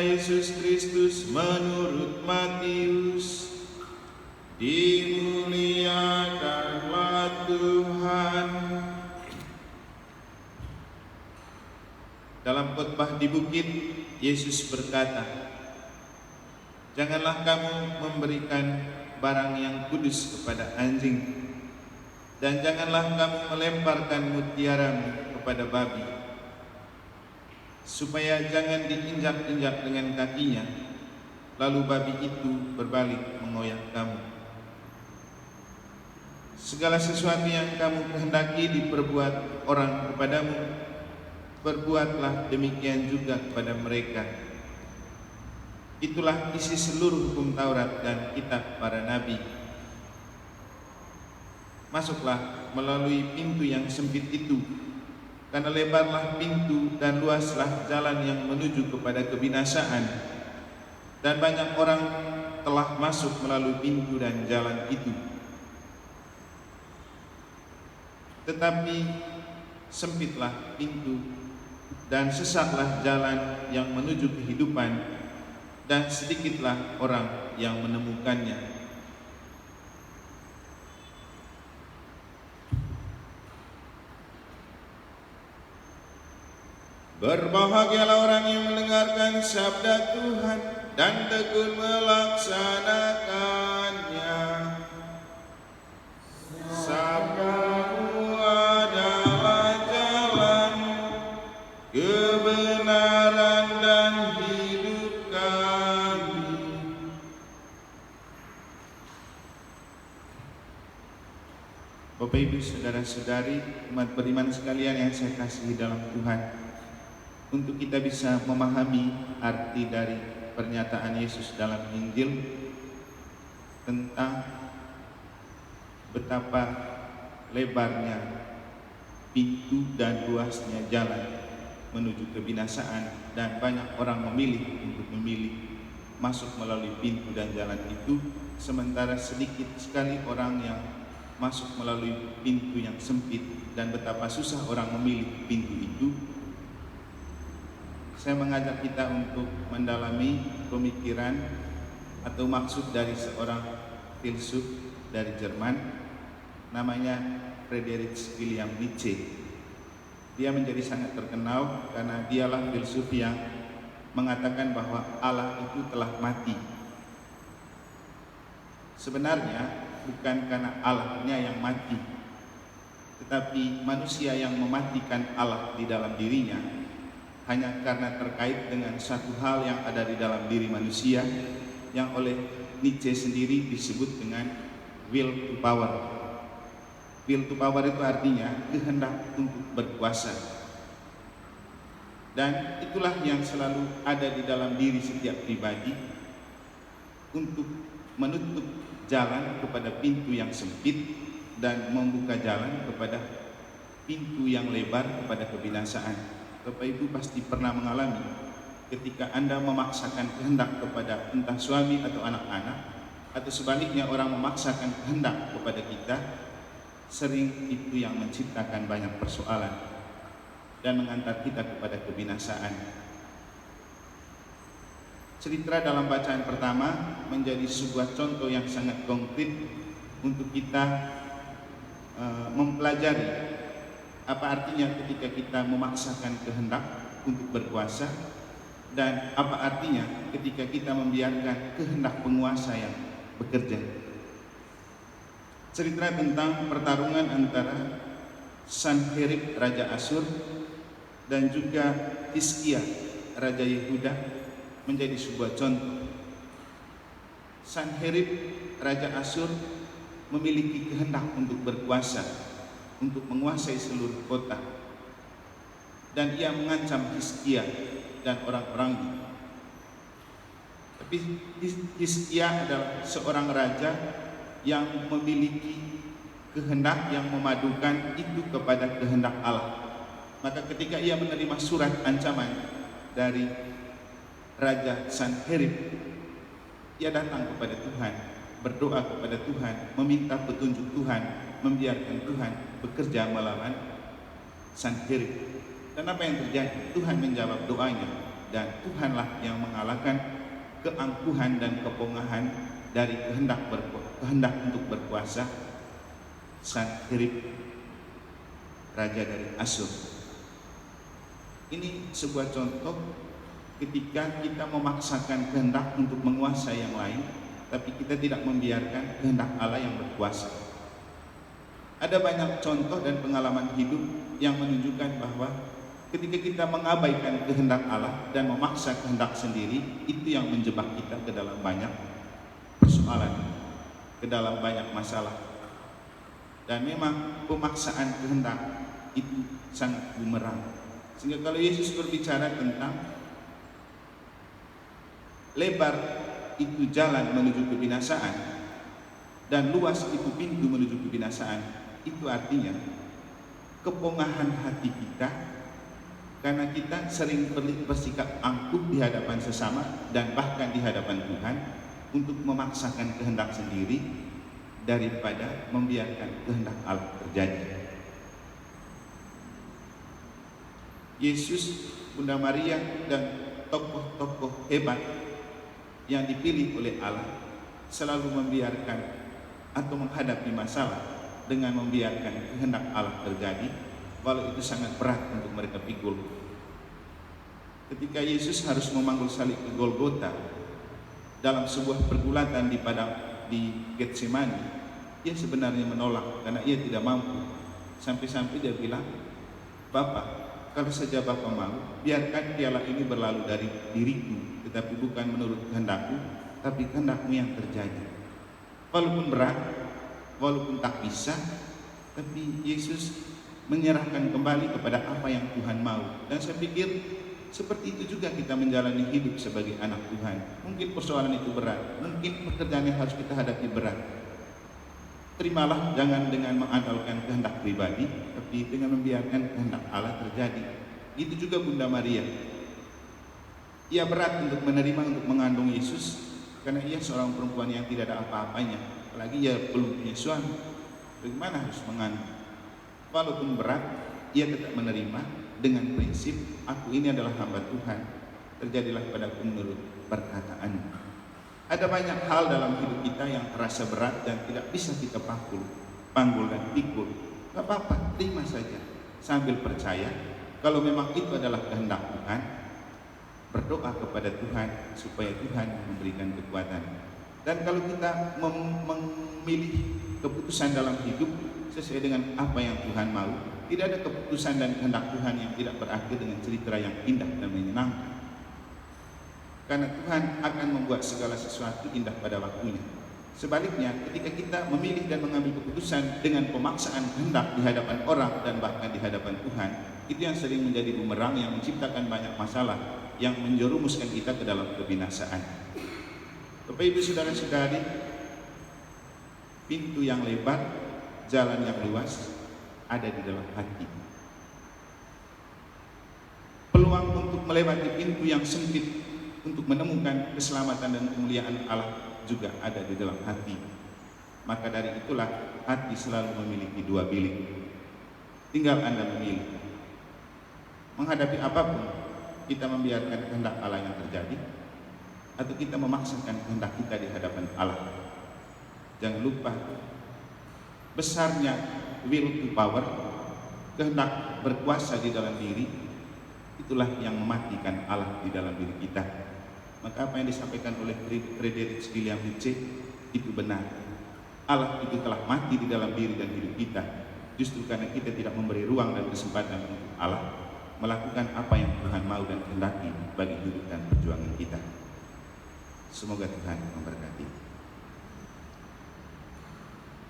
Yesus Kristus menurut Matius. Dimuliakanlah Tuhan. Dalam khotbah di bukit, Yesus berkata, "Janganlah kamu memberikan barang yang kudus kepada anjing, dan janganlah kamu melemparkan mutiaramu kepada babi, supaya jangan diinjak-injak dengan kakinya, lalu babi itu berbalik mengoyak kamu. Segala sesuatu yang kamu kehendaki diperbuat orang kepadamu, berbuatlah demikian juga kepada mereka. Itulah isi seluruh hukum Taurat dan kitab para nabi. Masuklah melalui pintu yang sempit itu, karena lebarlah pintu dan luaslah jalan yang menuju kepada kebinasaan, dan banyak orang telah masuk melalui pintu dan jalan itu. Tetapi sempitlah pintu dan sesatlah jalan yang menuju kehidupan, dan sedikitlah orang yang menemukannya." Berbahagialah orang yang mendengarkan sabda Tuhan dan tekun melaksanakannya. Sabda-Mu adalah jalan, kebenaran dan hidup kami. Bapak, Ibu, saudara-saudari, umat beriman sekalian yang saya kasihi dalam Tuhan, untuk kita bisa memahami arti dari pernyataan Yesus dalam Injil tentang betapa lebarnya pintu dan luasnya jalan menuju kebinasaan, dan banyak orang memilih masuk melalui pintu dan jalan itu, sementara sedikit sekali orang yang masuk melalui pintu yang sempit, dan betapa susah orang memilih pintu itu. Saya mengajak kita untuk mendalami pemikiran atau maksud dari seorang filsuf dari Jerman, namanya Friedrich Wilhelm Nietzsche. Dia menjadi sangat terkenal karena dialah filsuf yang mengatakan bahwa Allah itu telah mati. Sebenarnya bukan karena Allahnya yang mati, tetapi manusia yang mematikan Allah di dalam dirinya, hanya karena terkait dengan satu hal yang ada di dalam diri manusia, yang oleh Nietzsche sendiri disebut dengan will to power. Will to power itu artinya kehendak untuk berkuasa. Dan itulah yang selalu ada di dalam diri setiap pribadi, untuk menutup jalan kepada pintu yang sempit dan membuka jalan kepada pintu yang lebar kepada kebinasaan. Bapak, Ibu pasti pernah mengalami ketika Anda memaksakan kehendak kepada entah suami atau anak-anak, atau sebaliknya orang memaksakan kehendak kepada kita, sering itu yang menciptakan banyak persoalan dan mengantar kita kepada kebinasaan. Cerita dalam bacaan pertama menjadi sebuah contoh yang sangat konkret untuk kita mempelajari apa artinya ketika kita memaksakan kehendak untuk berkuasa, dan apa artinya ketika kita membiarkan kehendak penguasa yang bekerja. Cerita tentang pertarungan antara Sanherib Raja Asyur dan juga Hizkia Raja Yehuda menjadi sebuah contoh. Sanherib Raja Asyur memiliki kehendak untuk berkuasa, untuk menguasai seluruh kota, dan ia mengancam Hizkia dan orang-orangnya. Tapi Hizkia adalah seorang raja yang memiliki kehendak yang memadukan itu kepada kehendak Allah. Maka ketika ia menerima surat ancaman dari Raja Sanherib, ia datang kepada Tuhan, berdoa kepada Tuhan, meminta petunjuk Tuhan, membiarkan Tuhan bekerja melawan Sanherib. Dan apa yang terjadi? Tuhan menjawab doanya. dan Tuhanlah yang mengalahkan keangkuhan dan kepongahan dari kehendak untuk berkuasa Sanherib, raja dari Asyur. Ini sebuah contoh ketika kita memaksakan kehendak untuk menguasai yang lain, tapi kita tidak membiarkan kehendak Allah yang berkuasa. Ada banyak contoh dan pengalaman hidup yang menunjukkan bahwa ketika kita mengabaikan kehendak Allah dan memaksa kehendak sendiri, itu yang menjebak kita ke dalam banyak persoalan, ke dalam banyak masalah. Dan memang pemaksaan kehendak itu sangat bumerang. Sehingga kalau Yesus berbicara tentang lebar itu jalan menuju kebinasaan dan luas itu pintu menuju kebinasaan, itu artinya kepongahan hati kita karena kita sering bersikap angkuh di hadapan sesama dan bahkan di hadapan Tuhan untuk memaksakan kehendak sendiri daripada membiarkan kehendak Allah terjadi. Yesus, Bunda Maria, dan tokoh-tokoh hebat yang dipilih oleh Allah selalu membiarkan atau menghadapi masalah dengan membiarkan kehendak Allah terjadi, walau itu sangat berat untuk mereka pikul. Ketika Yesus harus memanggul salib ke Golgota dalam sebuah pergulatan di Getsemani, ia sebenarnya menolak karena ia tidak mampu. Sampai-sampai dia bilang, "Bapa, kalau saja Bapa mau, biarkan piala ini berlalu dari diriku, tetapi bukan menurut kehendakku, tapi kehendak-Mu yang terjadi." Walaupun berat, walaupun tak bisa, tapi Yesus menyerahkan kembali kepada apa yang Tuhan mau. Dan saya pikir seperti itu juga kita menjalani hidup sebagai anak Tuhan. Mungkin persoalan itu berat, mungkin pekerjaan yang harus kita hadapi berat. Terimalah, jangan dengan mengandalkan kehendak pribadi, tapi dengan membiarkan kehendak Allah terjadi. Itu juga Bunda Maria. Ia berat untuk menerima, untuk mengandung Yesus, karena ia seorang perempuan yang tidak ada apa-apanya, apalagi ia belum punya suami. Bagaimana harus mengandung? Walaupun berat, ia tetap menerima dengan prinsip, aku ini adalah hamba Tuhan, terjadilah padaku menurut perkataan-Mu. Ada banyak hal dalam hidup kita yang terasa berat dan tidak bisa kita panggul dan pikul. Gak apa-apa, terima saja sambil percaya kalau memang itu adalah kehendak Tuhan. Berdoa kepada Tuhan supaya Tuhan memberikan kekuatan. Dan kalau kita memilih keputusan dalam hidup sesuai dengan apa yang Tuhan mau, tidak ada keputusan dan kehendak Tuhan yang tidak berakhir dengan cerita yang indah dan menyenangkan. Karena Tuhan akan membuat segala sesuatu indah pada waktunya. Sebaliknya, ketika kita memilih dan mengambil keputusan dengan pemaksaan kehendak di hadapan orang dan bahkan di hadapan Tuhan, itu yang sering menjadi bumerang yang menciptakan banyak masalah yang menjerumuskan kita ke dalam kebinasaan. Bapak Ibu Saudara-saudari, pintu yang lebar, jalan yang luas ada di dalam hati. Peluang untuk melewati pintu yang sempit untuk menemukan keselamatan dan kemuliaan Allah juga ada di dalam hati. Maka dari itulah hati selalu memiliki dua bilik. Tinggal Anda memilih. Menghadapi apapun, kita membiarkan kehendak Allah yang terjadi, atau kita memaksakan kehendak kita di hadapan Allah. Jangan lupa, besarnya will to power, kehendak berkuasa di dalam diri, itulah yang mematikan Allah di dalam diri kita. Maka apa yang disampaikan oleh Friedrich William Nietzsche itu benar. Allah itu telah mati di dalam diri dan hidup kita, justru karena kita tidak memberi ruang dan kesempatan untuk Allah melakukan apa yang Tuhan mau dan kehendaki bagi hidup dan perjuangan kita. Semoga Tuhan memberkati.